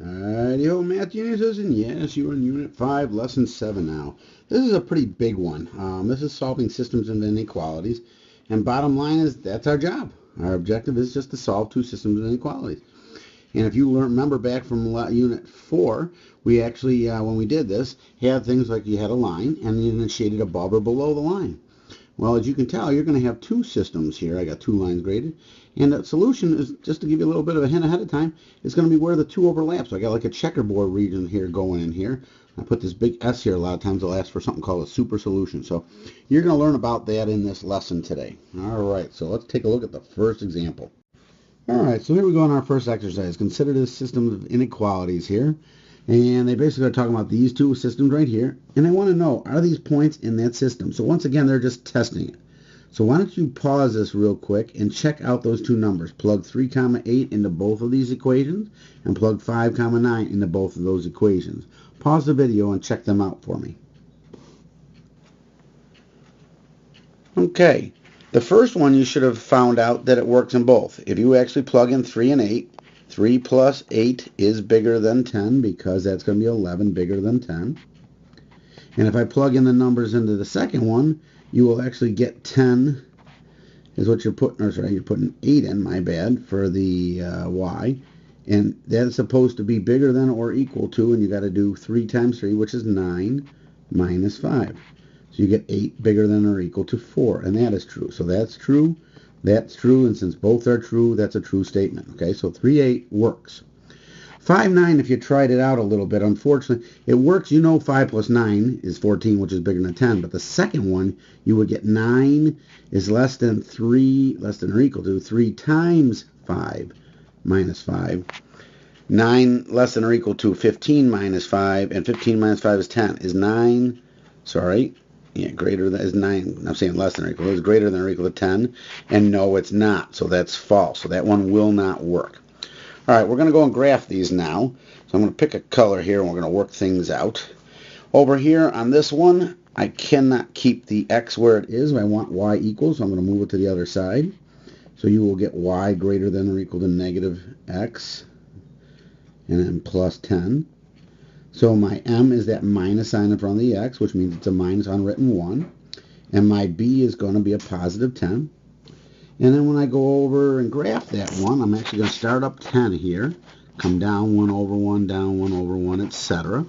Alrighty, old math users, and yes, you are in Unit 5, Lesson 7 now. This is a pretty big one. This is solving systems of inequalities, and bottom line is that's our job. Our objective is just to solve two systems of inequalities. And if you remember back from Unit 4, we actually, when we did this, had things like you had a line, and then it shaded above or below the line. Well, as you can tell, you're going to have two systems here. I got two lines graded. And the solution is, just to give you a little bit of a hint ahead of time, is going to be where the two overlap. So I got like a checkerboard region here going in here. I put this big S here. A lot of times I'll ask for something called a super solution. So you're going to learn about that in this lesson today. All right, so let's take a look at the first example. All right, so here we go on our first exercise. Consider this system of inequalities here. And they basically are talking about these two systems right here. And they want to know, are these points in that system? So once again, they're just testing it. So why don't you pause this real quick and check out those two numbers. Plug 3, 8 into both of these equations and plug 5, 9 into both of those equations. Pause the video and check them out for me. Okay, the first one you should have found out that it works in both. If you actually plug in 3 and 8, 3 plus 8 is bigger than 10 because that's going to be 11 bigger than 10. And if I plug in the numbers into the second one, you will actually get 10 is what you're putting, or sorry, you're putting 8 in, my bad, for the y. And that's supposed to be bigger than or equal to, and you got to do 3 times 3, which is 9, minus 5. So you get 8 bigger than or equal to 4, and that is true. So that's true. That's true, and since both are true, that's a true statement. Okay, so 3, 8 works. 5, 9, if you tried it out a little bit, unfortunately, it works. You know 5 plus 9 is 14, which is bigger than 10, but the second one, you would get 9 is less than or equal to 3 times 5 minus 5. 9 less than or equal to 15 minus 5, and 15 minus 5 is 10. Is 9, sorry, yeah, greater than, is 9, I'm saying less than or equal, is greater than or equal to 10, and no, it's not, so that's false, so that one will not work. All right, we're going to go and graph these now, so I'm going to pick a color here, and we're going to work things out. Over here on this one, I cannot keep the x where it is, I want y equals, so I'm going to move it to the other side, so you will get y greater than or equal to negative x, and then plus 10. So my m is that minus sign in front of the x, which means it's a minus unwritten 1. And my b is going to be a positive 10. And then when I go over and graph that one, I'm actually going to start up 10 here, come down 1 over 1, down 1 over 1, etc.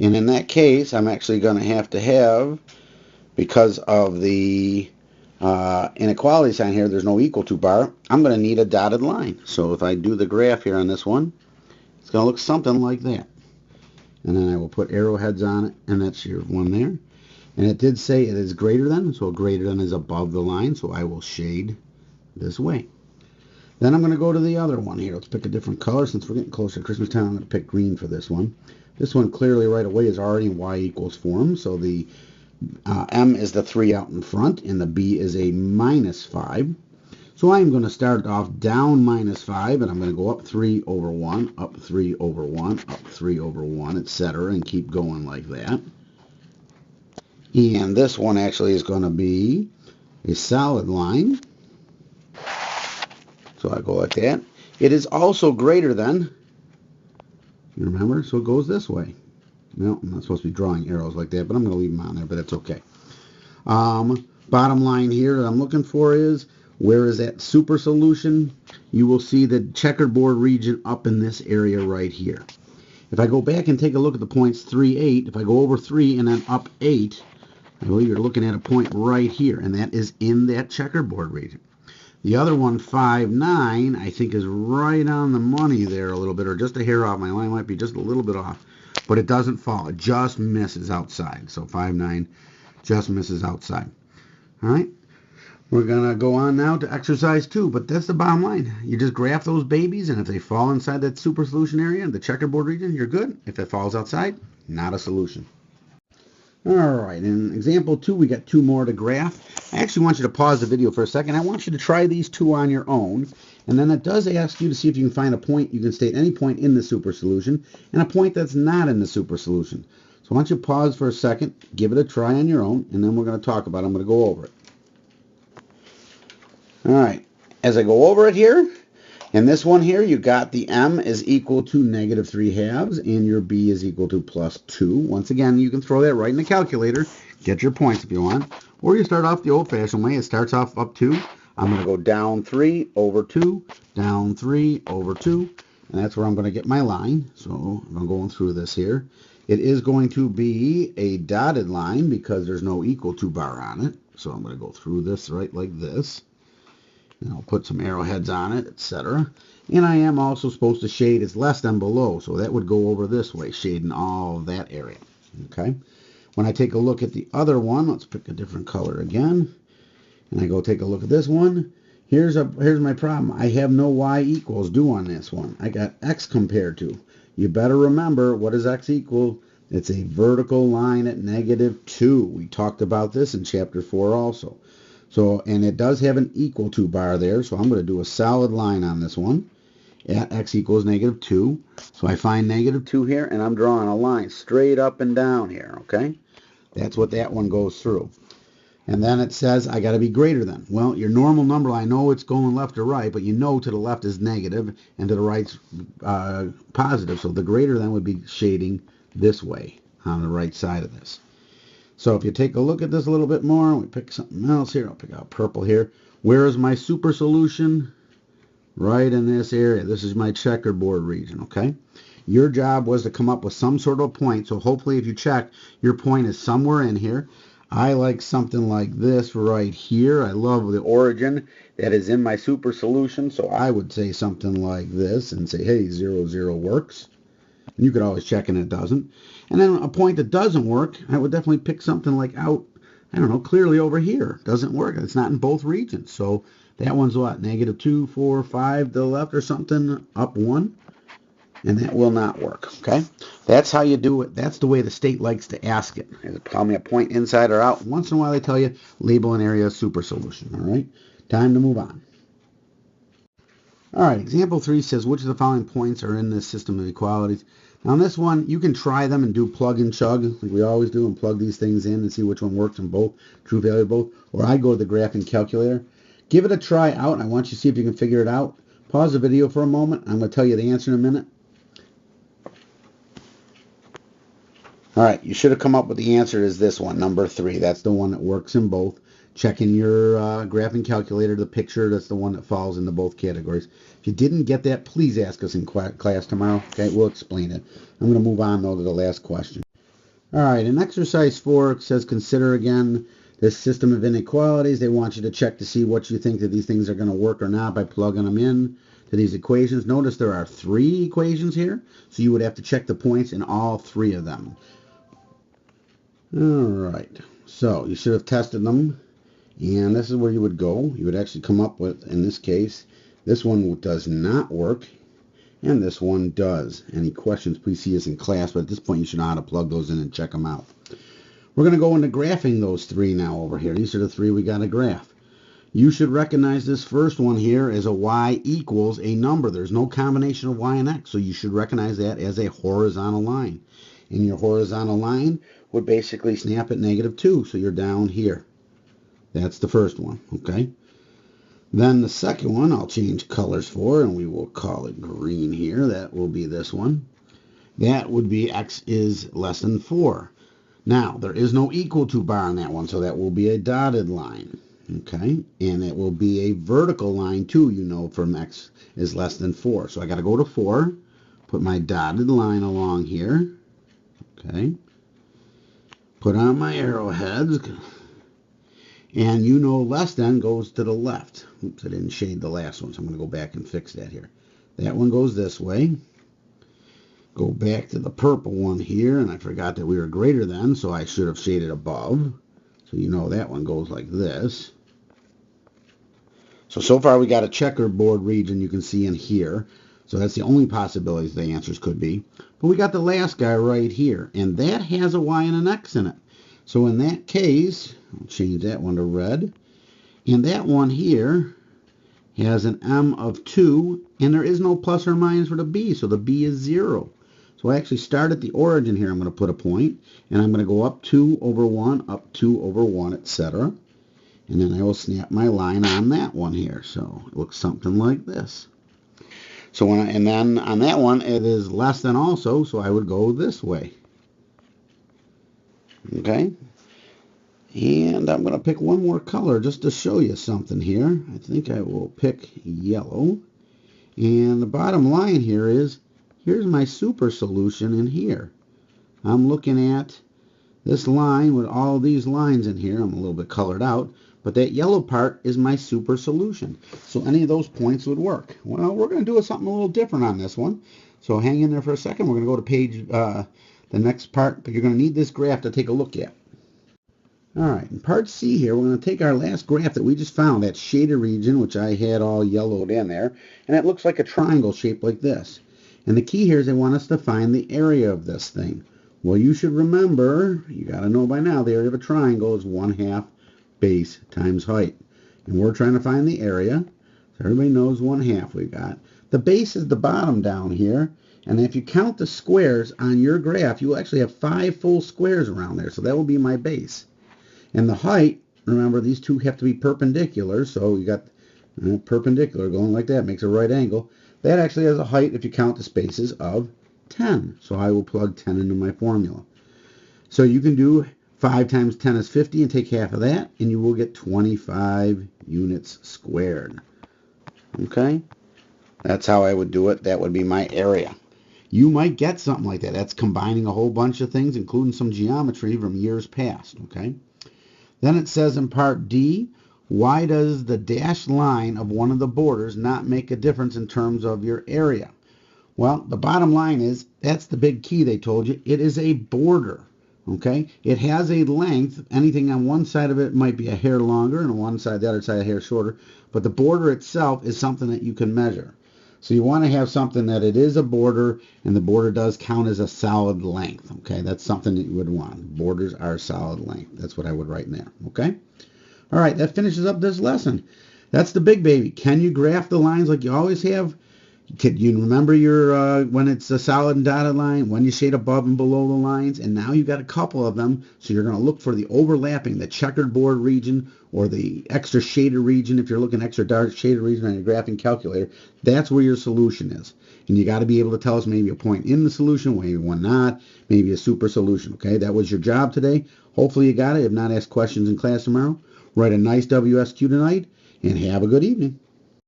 And in that case, I'm actually going to have, because of the inequality sign here, there's no equal to bar, I'm going to need a dotted line. So if I do the graph here on this one, it's going to look something like that. And then I will put arrowheads on it, and that's your one there. And it did say it is greater than, so greater than is above the line, so I will shade this way. Then I'm going to go to the other one here. Let's pick a different color. Since we're getting closer to Christmas time, I'm going to pick green for this one. This one clearly right away is already in y equals form, so the m is the 3 out in front, and the b is a minus 5. So I'm going to start off down minus 5, and I'm going to go up 3 over 1, up 3 over 1, up 3 over 1, etc., and keep going like that. And this one actually is going to be a solid line. So I go like that. It is also greater than, you remember, so it goes this way. No, I'm not supposed to be drawing arrows like that, but I'm going to leave them on there, but that's okay. Bottom line here that I'm looking for is, where is that super solution? You will see the checkerboard region up in this area right here. If I go back and take a look at the points 3, 8, if I go over 3 and then up 8, I believe you're looking at a point right here, and that is in that checkerboard region. The other one, 5, 9, I think is right on the money there a little bit, or just a hair off. My line might be just a little bit off, but it doesn't fall. It just misses outside. So 5, 9 just misses outside. All right. We're going to go on now to exercise 2, but that's the bottom line. You just graph those babies, and if they fall inside that super solution area, the checkerboard region, you're good. If it falls outside, not a solution. All right, in example 2, we got 2 more to graph. I actually want you to pause the video for a second. I want you to try these 2 on your own, and then it does ask you to see if you can find a point. You can state any point in the super solution and a point that's not in the super solution. So I want you to pause for a second, give it a try on your own, and then we're going to talk about it. I'm going to go over it. All right, as I go over it here, In this one here, you got the m is equal to -3/2, and your b is equal to +2. Once again, you can throw that right in the calculator, get your points if you want, or you start off the old-fashioned way. It starts off up 2. I'm going to go down 3 over 2, down 3 over 2, and that's where I'm going to get my line. So I'm going through this here. It is going to be a dotted line because there's no equal to bar on it. So I'm going to go through this right like this. And I'll put some arrowheads on it, etc. And I am also supposed to shade as less than below, so that would go over this way, shading all of that area. Okay. When I take a look at the other one, let's pick a different color again, and I go take a look at this one. Here's my problem. I have no y equals due on this one. I got x compared to. You better remember, what is x equal? It's a vertical line at -2. We talked about this in chapter 4 also. So, and it does have an equal to bar there, so I'm going to do a solid line on this one at x equals -2. So I find -2 here, and I'm drawing a line straight up and down here, okay? That's what that one goes through. And then it says I got to be greater than. Well, your normal number, I know it's going left or right, but you know to the left is negative and to the right's positive. So the greater than would be shading this way on the right side of this. So if you take a look at this a little bit more, we pick something else here. I'll pick out purple here. Where is my super solution? Right in this area. This is my checkerboard region, okay? Your job was to come up with some sort of point. So hopefully if you check, your point is somewhere in here. I like something like this right here. I love the origin that is in my super solution. So I would say something like this and say, hey, 0, 0 works. You could always check and it doesn't. And then a point that doesn't work, I would definitely pick something like out, I don't know, clearly over here. Doesn't work. It's not in both regions. So that one's what? -2, 4, 5 to the left or something, up 1. And that will not work, okay? That's how you do it. That's the way the state likes to ask it. Tell me a point inside or out. Once in a while they tell you, label an area super solution, all right? Time to move on. All right, example 3 says, which of the following points are in this system of equalities? Now on this one, you can try them and do plug and chug, like we always do, and plug these things in and see which one works in both, true value of both, or I go to the graphing calculator. Give it a try out, and I want you to see if you can figure it out. Pause the video for a moment. I'm going to tell you the answer in a minute. All right, you should have come up with the answer is this one, number 3. That's the one that works in both. Check in your graphing calculator, the picture, that's the one that falls into both categories. If you didn't get that, please ask us in class tomorrow. Okay, we'll explain it. I'm going to move on, though, to the last question. All right, in exercise 4, it says consider again this system of inequalities. They want you to check to see what you think that these things are going to work or not by plugging them in to these equations. Notice there are 3 equations here, so you would have to check the points in all 3 of them. All right, so you should have tested them, and this is where you would go. You would actually come up with, in this case, this one does not work, and this one does. Any questions, please see us in class, but at this point you should know how to plug those in and check them out. We're going to go into graphing those 3 now over here. These are the 3 we got to graph. You should recognize this first one here as a y equals a number. There's no combination of y and x, so you should recognize that as a horizontal line. And your horizontal line would basically snap at -2, so you're down here. That's the first one, okay? Then the second one, I'll change colors for, and we will call it green here. That will be this one. That would be x is less than 4. Now, there is no equal to bar on that one, so that will be a dotted line, okay? And it will be a vertical line, too, you know, from x is less than 4. So I got to go to 4, put my dotted line along here, okay? Put on my arrowheads, and you know less than goes to the left. Oops, I didn't shade the last one, so I'm going to go back and fix that here. That one goes this way. Go back to the purple one here, and I forgot that we were greater than, so I should have shaded above. So you know that one goes like this. So far we got a checkerboard region you can see in here. So that's the only possibilities the answers could be. But we got the last guy right here, and that has a y and an x in it. So in that case, I'll change that one to red. And that one here has an m of 2, and there is no plus or minus for the b, so the b is 0. So I actually start at the origin here. I'm going to put a point, and I'm going to go up 2 over 1, up 2 over 1, etc. And then I will snap my line on that one here. So it looks something like this. So and then on that one, it is less than also, so I would go this way. Okay? And I'm going to pick one more color just to show you something here. I think I will pick yellow. And the bottom line here is, here's my super solution in here. I'm looking at this line with all these lines in here. I'm a little bit colored out, but that yellow part is my super solution. So any of those points would work. Well, we're going to do something a little different on this one. So hang in there for a second. We're going to go to page, the next part, but you're going to need this graph to take a look at. All right, in part C here, we're going to take our last graph that we just found, that shaded region, which I had all yellowed in there, and it looks like a triangle shaped like this. And the key here is they want us to find the area of this thing. Well, you should remember, you got to know by now, the area of a triangle is 1/2 base times height. And we're trying to find the area, so everybody knows 1/2 we've got. The base is the bottom down here, and if you count the squares on your graph, you will actually have 5 full squares around there, so that will be my base. And the height, remember, these two have to be perpendicular, so you got perpendicular going like that, makes a right angle. That actually has a height, if you count the spaces, of 10. So I will plug 10 into my formula. So you can do 5 times 10 is 50 and take half of that, and you will get 25 units squared. Okay? That's how I would do it. That would be my area. You might get something like that. That's combining a whole bunch of things, including some geometry from years past. Okay? Then it says in part D, why does the dashed line of one of the borders not make a difference in terms of your area? Well, the bottom line is, that's the big key they told you. It is a border, okay? It has a length. Anything on one side of it might be a hair longer, and on one side, the other side, a hair shorter. But the border itself is something that you can measure. So you want to have something that it is a border, and the border does count as a solid length, okay? That's something that you would want. Borders are solid length. That's what I would write in there, okay? All right, that finishes up this lesson. That's the big baby. Can you graph the lines like you always have? Can you remember your when it's a solid and dotted line, when you shade above and below the lines? And now you've got a couple of them, so you're going to look for the overlapping, the checkered board region or the extra shaded region. If you're looking extra dark shaded region on your graphing calculator, that's where your solution is. And you got to be able to tell us maybe a point in the solution, maybe one not, maybe a super solution. Okay, that was your job today. Hopefully you got it. If not, ask questions in class tomorrow. Write a nice WSQ tonight, and have a good evening.